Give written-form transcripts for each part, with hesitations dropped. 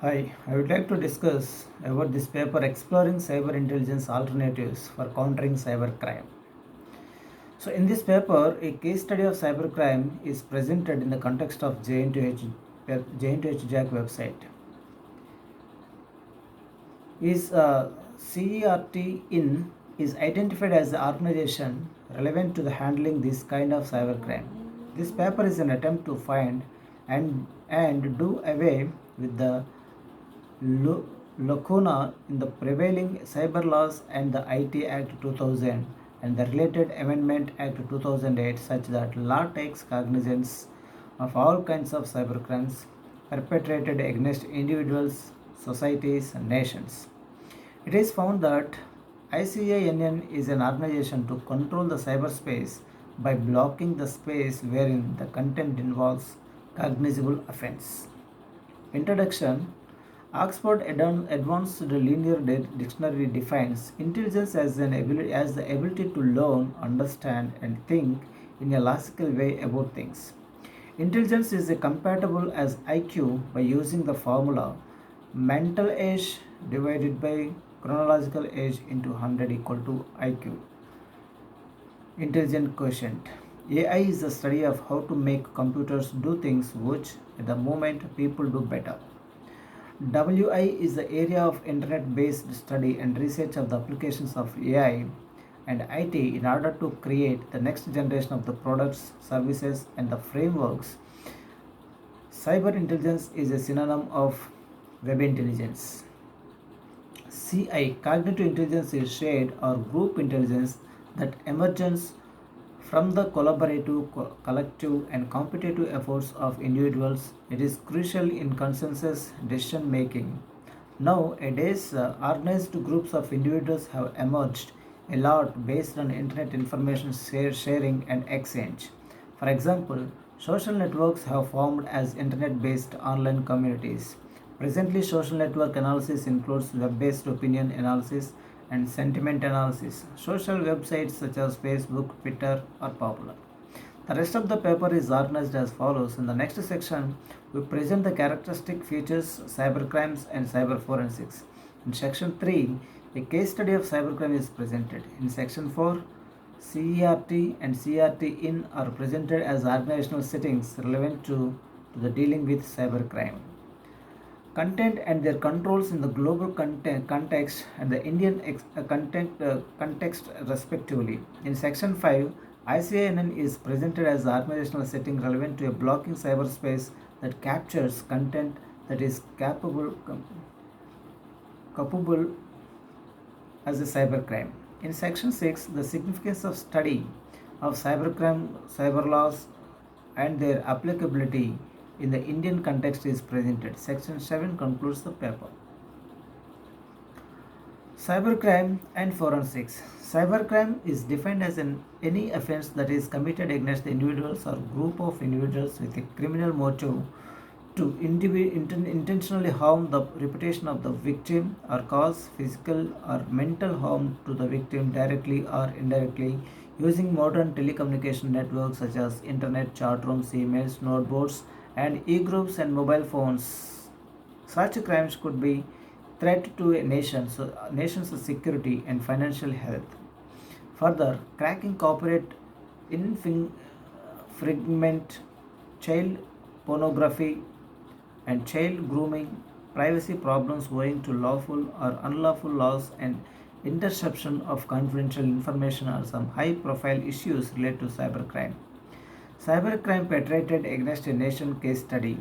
Hi, I would like to discuss about this paper exploring cyber intelligence alternatives for countering cybercrime. So, in this paper, a case study of cybercrime is presented in the context of J&H Jack website. Is CERT in is identified as the organization relevant to the handling this kind of cybercrime. This paper is an attempt to find and do away with the lo- lacuna in the prevailing cyber laws and the IT Act 2000 and the related Amendment Act 2008 such that law takes cognizance of all kinds of cybercrimes perpetrated against individuals, societies, and nations. It is found that ICANN is an organization to control the cyberspace by blocking the space wherein the content involves cognizable offense. Introduction. Oxford Advanced Linear Dictionary defines intelligence as the ability to learn, understand, and think in a logical way about things. Intelligence is compatible as IQ by using the formula mental age divided by chronological age into 100 equal to IQ. Intelligent quotient. AI is the study of how to make computers do things which, at the moment, people do better. WI is the area of internet based study and research of the applications of AI and IT in order to create the next generation of the products, services, and the frameworks. Cyber intelligence is a synonym of web intelligence. CI, cognitive intelligence, is shared or group intelligence that emerges from the collaborative, collective, and competitive efforts of individuals. It is crucial in consensus decision making. Nowadays, organized groups of individuals have emerged a lot based on internet information sharing and exchange. For example, social networks have formed as internet based online communities. Presently, social network analysis includes web based opinion analysis and sentiment analysis. Social websites such as Facebook, Twitter are popular. The rest of the paper is organized as follows. In the next section, we present the characteristic features, cybercrimes, and cyber forensics. In section 3, a case study of cybercrime is presented. In section 4, CERT and CRT in are presented as organizational settings relevant to the dealing with cybercrime. Content and their controls in the global context and the Indian context respectively. In section 5, ICANN is presented as the organizational setting relevant to a blocking cyberspace that captures content that is capable as a cybercrime. In section 6, the significance of study of cybercrime, cyber laws, and their applicability in the Indian context is presented. Section 7 concludes the paper. Cybercrime and forensics. Cybercrime is defined as any offense that is committed against individuals or group of individuals with a criminal motive to intentionally harm the reputation of the victim or cause physical or mental harm to the victim directly or indirectly using modern telecommunication networks such as internet, chat rooms, emails, notebooks, and e-groups and mobile phones. Such crimes could be threat to a nation's security and financial health. Further, cracking corporate infringement, child pornography, and child grooming, privacy problems owing to lawful or unlawful laws, and interception of confidential information are some high profile issues related to cybercrime. Cybercrime perpetrated against a nation case study.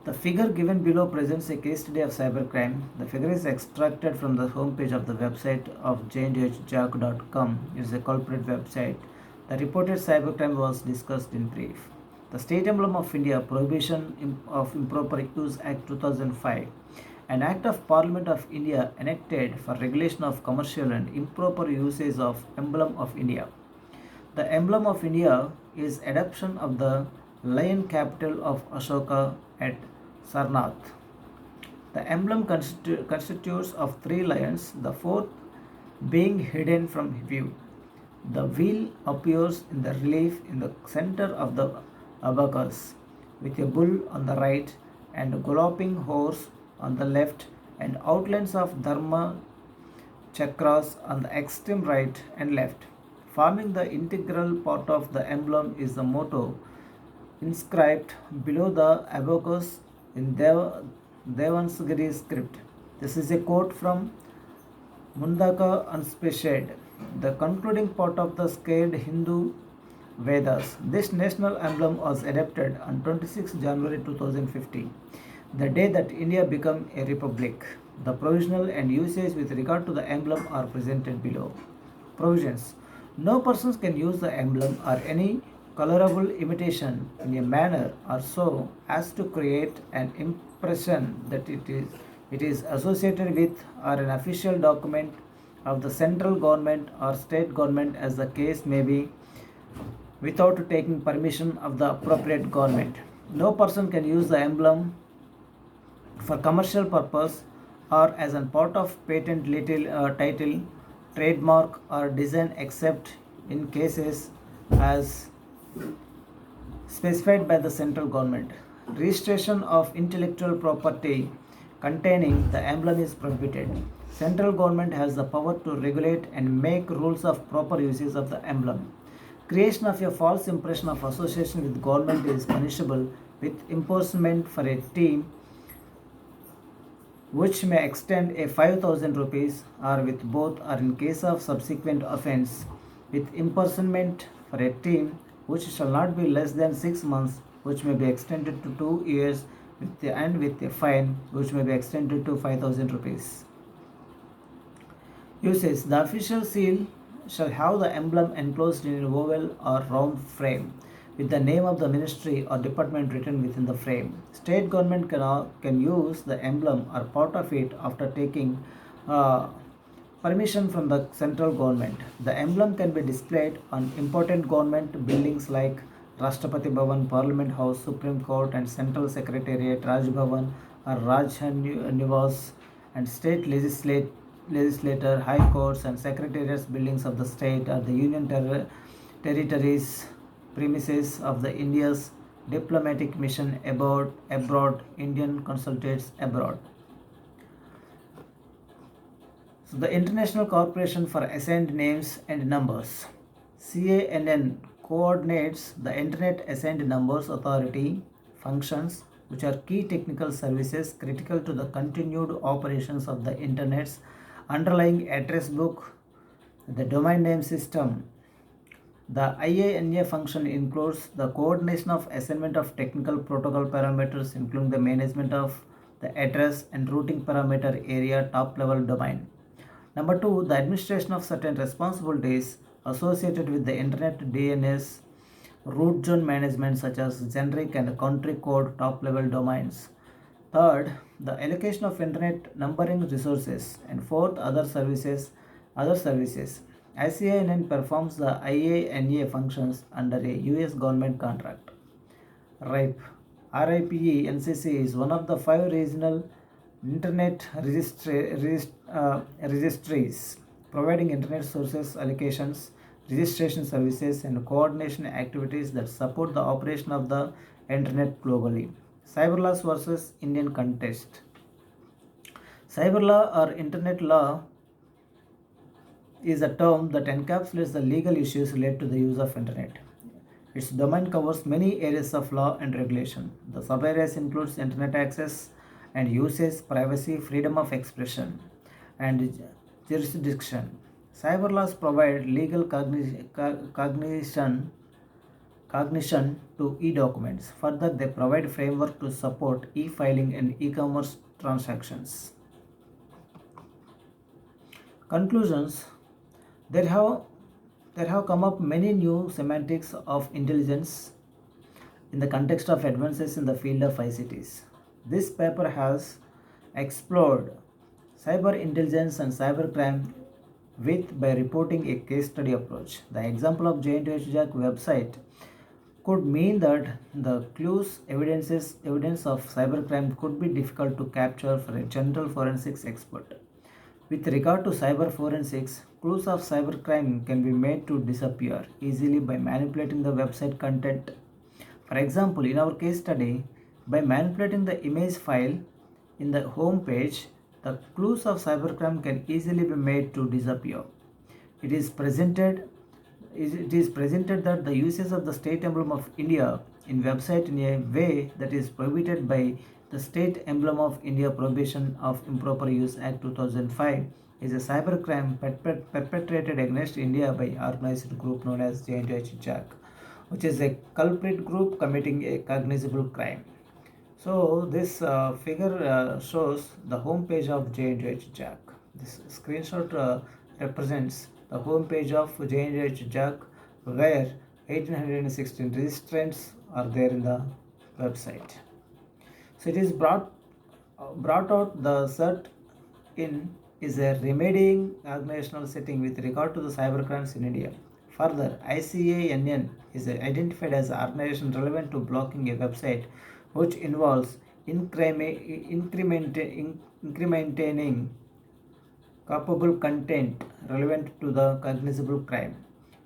The figure given below presents a case study of cybercrime. The figure is extracted from the homepage of the website of jndhjack.com. It is a corporate website. The reported cybercrime was discussed in brief. The State Emblem of India Prohibition of Improper Use Act 2005, an Act of Parliament of India enacted for regulation of commercial and improper usage of Emblem of India. The emblem of India is adoption of the lion capital of Ashoka at Sarnath. The emblem constitutes of three lions, the fourth being hidden from view. The wheel appears in the relief in the center of the abacus, with a bull on the right and a galloping horse on the left and outlines of Dharma chakras on the extreme right and left. Forming the integral part of the emblem is the motto inscribed below the abacus in Devansgiri script. This is a quote from Mundaka Unspecified, the concluding part of the scared Hindu Vedas. This national emblem was adopted on 26 January 2015, the day that India became a republic. The provisional and usage with regard to the emblem are presented below. Provisions. No persons can use the emblem or any colorable imitation in a manner or so as to create an impression that it is associated with or an official document of the central government or state government as the case may be without taking permission of the appropriate government. No person can use the emblem for commercial purpose or as a part of patent title, trademark or design except in cases as specified by the central government. Registration of intellectual property containing the emblem is prohibited. Central government has the power to regulate and make rules of proper uses of the emblem. Creation of a false impression of association with government is punishable with imprisonment for a team which may extend a 5,000 rupees or with both or in case of subsequent offence with imprisonment for a team which shall not be less than 6 months which may be extended to 2 years and with a fine which may be extended to 5,000 rupees. Usage. The official seal shall have the emblem enclosed in an oval or round frame with the name of the ministry or department written within the frame. State government can use the emblem or part of it after taking permission from the central government. The emblem can be displayed on important government buildings like Rashtrapati Bhavan, Parliament House, Supreme Court and Central Secretariat, Raj Bhavan or Raj Nivas and state legislature, high courts and secretariats buildings of the state or the union territories premises of the India's diplomatic mission abroad, Indian consulates abroad. So the International Corporation for Assigned Names and Numbers, CANN, coordinates the Internet Assigned Numbers Authority functions which are key technical services critical to the continued operations of the Internet's underlying address book, the domain name system. The IANA function includes the coordination of assignment of technical protocol parameters, including the management of the address and routing parameter area top level domain. Number 2, the administration of certain responsibilities associated with the Internet DNS root zone management such as generic and country code top level domains. Third, the allocation of Internet numbering resources. And fourth, other services. ICANN performs the IANA functions under a US government contract. RIPE NCC is one of the 5 regional Internet registries providing Internet sources allocations, registration services and coordination activities that support the operation of the Internet globally. Cyber laws versus Indian context. Cyber law or Internet law is a term that encapsulates the legal issues related to the use of Internet. Its domain covers many areas of law and regulation. The sub-areas includes Internet access and usage, privacy, freedom of expression, and jurisdiction. Cyber laws provide legal cognition to e-documents. Further, they provide framework to support e-filing and e-commerce transactions. Conclusions. There have come up many new semantics of intelligence in the context of advances in the field of ICTs. This paper has explored cyber intelligence and cybercrime by reporting a case study approach. The example of JNTHJAC website could mean that the clues evidence of cybercrime could be difficult to capture for a general forensics expert. With regard to cyber forensics, clues of cybercrime can be made to disappear easily by manipulating the website content. For example, in our case study, by manipulating the image file, In the home page, the clues of cybercrime can easily be made to disappear. It is presented it is presented that the usage of the state emblem of India in website in a way that is prohibited by the State Emblem of India Prohibition of Improper Use Act 2005 is a cybercrime perpetrated against India by organized group known as JNTH Jack, which is a culprit group committing a cognizable crime. So this figure shows the home page of JNTH Jack. This screenshot represents the home page of JNTH Jack, where 1816 registrants are there in the website. So it is brought out the CERT in is a remedying organizational setting with regard to the cybercrimes in India. Further, ICANN is identified as an organization relevant to blocking a website which involves incrementing culpable content relevant to the cognizable crime.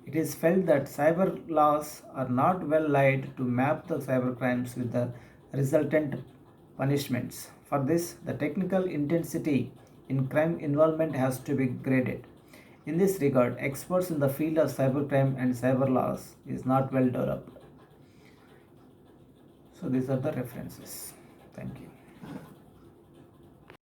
It is felt that cyber laws are not well laid to map the cyber crimes with the resultant punishments. For this, the technical intensity in crime involvement has to be graded. In this regard, experts in the field of cybercrime and cyber laws is not well developed. So these are the references. Thank you.